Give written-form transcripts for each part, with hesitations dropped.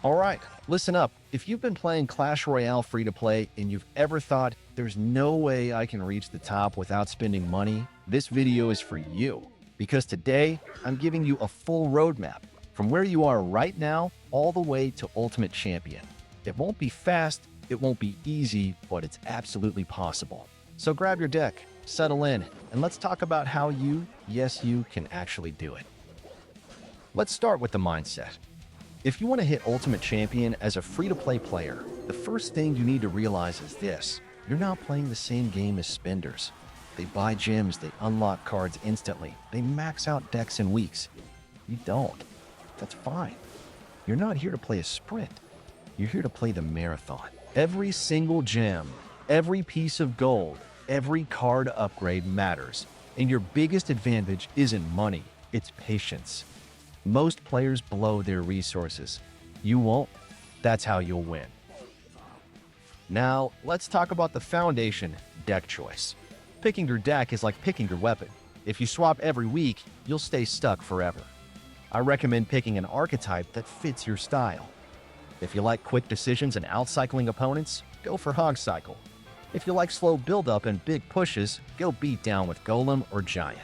Alright, listen up. If you've been playing Clash Royale free-to-play and you've ever thought, there's no way I can reach the top without spending money, this video is for you. Because today, I'm giving you a full roadmap from where you are right now all the way to Ultimate Champion. It won't be fast, it won't be easy, but it's absolutely possible. So grab your deck, settle in, and let's talk about how you, yes you, can actually do it. Let's start with the mindset. If you want to hit Ultimate Champion as a free-to-play player, the first thing you need to realize is this. You're not playing the same game as spenders. They buy gems, they unlock cards instantly, they max out decks in weeks. You don't. That's fine. You're not here to play a sprint. You're here to play the marathon. Every single gem, every piece of gold, every card upgrade matters. And your biggest advantage isn't money, it's patience. Most players blow their resources. You won't. That's how you'll win. Now, let's talk about the foundation, deck choice. Picking your deck is like picking your weapon. If you swap every week, you'll stay stuck forever. I recommend picking an archetype that fits your style. If you like quick decisions and outcycling opponents, go for Hog Cycle. If you like slow build-up and big pushes, go beat down with Golem or Giant.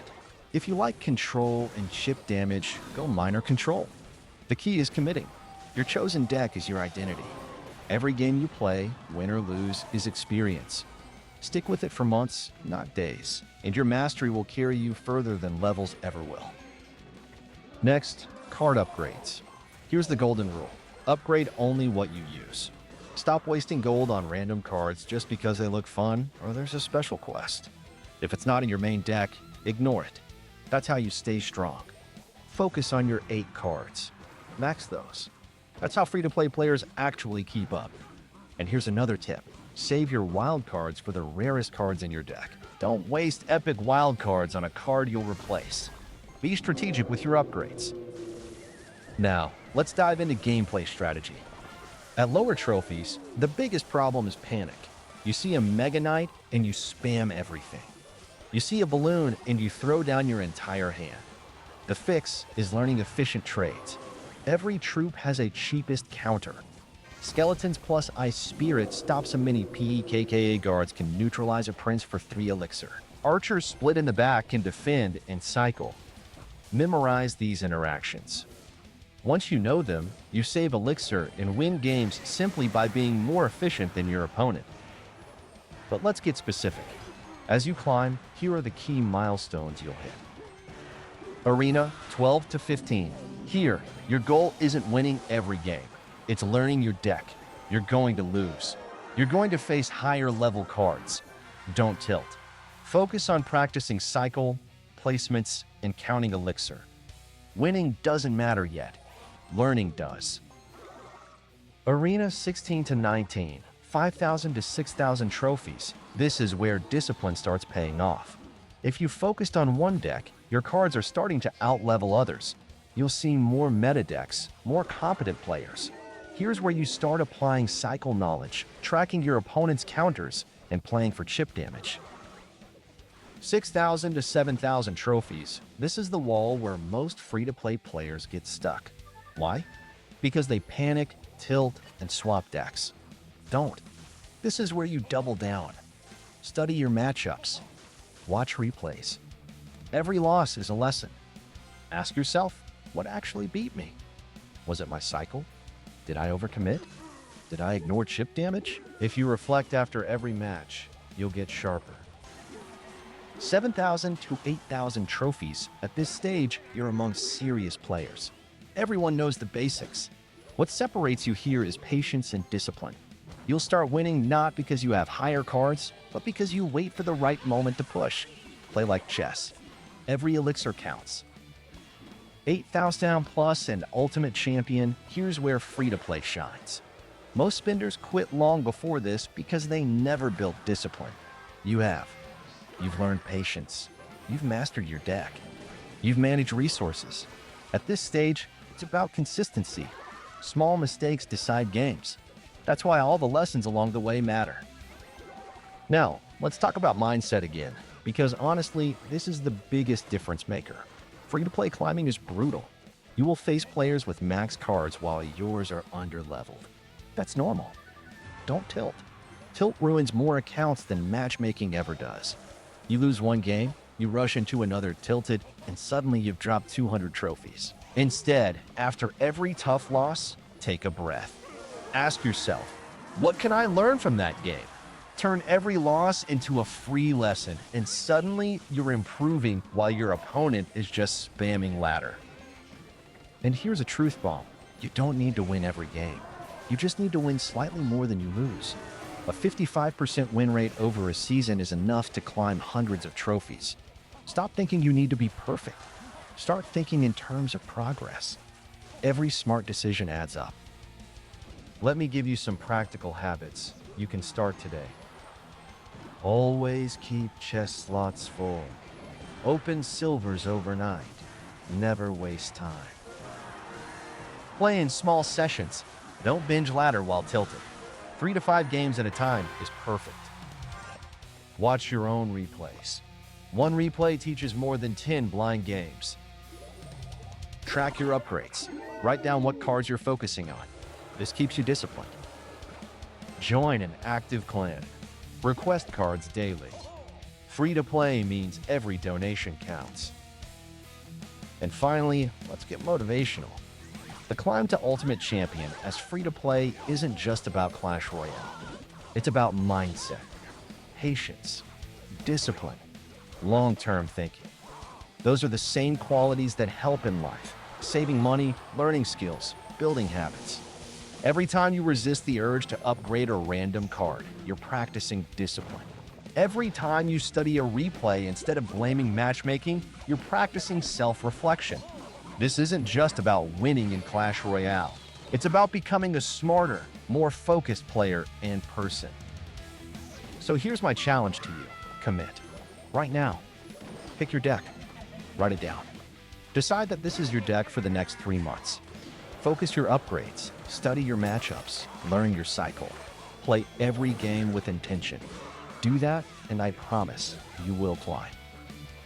If you like control and chip damage, go Miner Control. The key is committing. Your chosen deck is your identity. Every game you play, win or lose, is experience. Stick with it for months, not days, and your mastery will carry you further than levels ever will. Next, card upgrades. Here's the golden rule. Upgrade only what you use. Stop wasting gold on random cards just because they look fun or there's a special quest. If it's not in your main deck, ignore it. That's how you stay strong. Focus on your 8 cards. Max those. That's how free-to-play players actually keep up. And here's another tip. Save your wild cards for the rarest cards in your deck. Don't waste epic wild cards on a card you'll replace. Be strategic with your upgrades. Now, let's dive into gameplay strategy. At lower trophies, the biggest problem is panic. You see a Mega Knight and you spam everything. You see a balloon and you throw down your entire hand. The fix is learning efficient trades. Every troop has a cheapest counter. Skeletons plus Ice Spirit stops a many PKKA guards can neutralize a prince for 3 elixir. Archers split in the back can defend and cycle. Memorize these interactions. Once you know them, you save elixir and win games simply by being more efficient than your opponent. But let's get specific. As you climb, here are the key milestones you'll hit. Arena 12 to 15. Here, your goal isn't winning every game. It's learning your deck. You're going to lose. You're going to face higher level cards. Don't tilt. Focus on practicing cycle, placements, and counting elixir. Winning doesn't matter yet. Learning does. Arena 16 to 19. 5,000 to 6,000 trophies. This is where discipline starts paying off. If you focused on one deck, your cards are starting to outlevel others. You'll see more meta decks, more competent players. Here's where you start applying cycle knowledge, tracking your opponent's counters, and playing for chip damage. 6,000 to 7,000 trophies. This is the wall where most free-to-play players get stuck. Why? Because they panic, tilt, and swap decks. Don't. This is where you double down. Study your matchups. Watch replays. Every loss is a lesson. Ask yourself, what actually beat me? Was it my cycle? Did I overcommit? Did I ignore chip damage? If you reflect after every match, you'll get sharper. 7,000 to 8,000 trophies. At this stage, you're among serious players. Everyone knows the basics. What separates you here is patience and discipline. You'll start winning not because you have higher cards, but because you wait for the right moment to push. Play like chess. Every elixir counts. 8,000 plus and Ultimate Champion, here's where free-to-play shines. Most spenders quit long before this because they never built discipline. You have. You've learned patience. You've mastered your deck. You've managed resources. At this stage, it's about consistency. Small mistakes decide games. That's why all the lessons along the way matter. Now, let's talk about mindset again, because honestly, this is the biggest difference maker. Free-to-play climbing is brutal. You will face players with max cards while yours are underleveled. That's normal. Don't tilt. Tilt ruins more accounts than matchmaking ever does. You lose one game, you rush into another tilted, and suddenly you've dropped 200 trophies. Instead, after every tough loss, take a breath. Ask yourself, what can I learn from that game? Turn every loss into a free lesson, and suddenly you're improving while your opponent is just spamming ladder. And here's a truth bomb. You don't need to win every game. You just need to win slightly more than you lose. A 55% win rate over a season is enough to climb hundreds of trophies. Stop thinking you need to be perfect. Start thinking in terms of progress. Every smart decision adds up. Let me give you some practical habits you can start today. Always keep chest slots full. Open silvers overnight. Never waste time. Play in small sessions. Don't binge ladder while tilted. 3 to 5 games at a time is perfect. Watch your own replays. One replay teaches more than 10 blind games. Track your upgrades. Write down what cards you're focusing on. This keeps you disciplined. Join an active clan. Request cards daily. Free to play means every donation counts. And finally, let's get motivational. The climb to Ultimate Champion as free-to-play isn't just about Clash Royale. It's about mindset, patience, discipline, long-term thinking. Those are the same qualities that help in life: saving money, learning skills, building habits. Every time you resist the urge to upgrade a random card, you're practicing discipline. Every time you study a replay instead of blaming matchmaking, you're practicing self-reflection. This isn't just about winning in Clash Royale. It's about becoming a smarter, more focused player and person. So here's my challenge to you. Commit. Right now. Pick your deck. Write it down. Decide that this is your deck for the next 3 months. Focus your upgrades. Study your matchups. Learn your cycle. Play every game with intention. Do that, and I promise you will climb.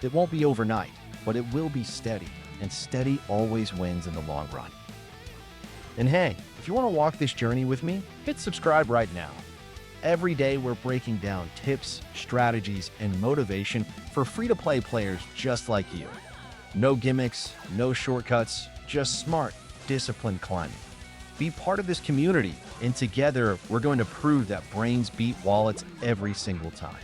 It won't be overnight, but it will be steady. And steady always wins in the long run. And hey, if you want to walk this journey with me, hit subscribe right now. Every day we're breaking down tips, strategies, and motivation for free-to-play players just like you. No gimmicks, no shortcuts, just smart, disciplined climbing. Be part of this community, and together we're going to prove that brains beat wallets every single time.